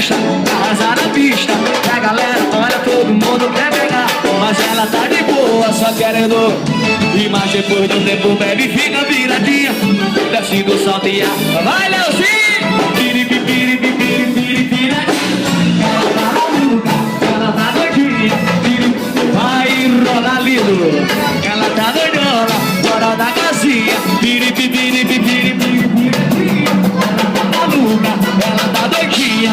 conquista, arrasar na pista. E a galera olha, todo mundo quer pegar, mas ela tá de boa, só querendo. E mas depois do tempo bebe e fica viradinha, desce do salto e a vai, Leozinho! Piripipiripipiripiripira. Ela tá maluca, ela tá doidinha. Vai, Ronaldo, ela tá doidona, fora da casinha. Piripipiripipiripiripira. Ela tá maluca, ela tá doidinha.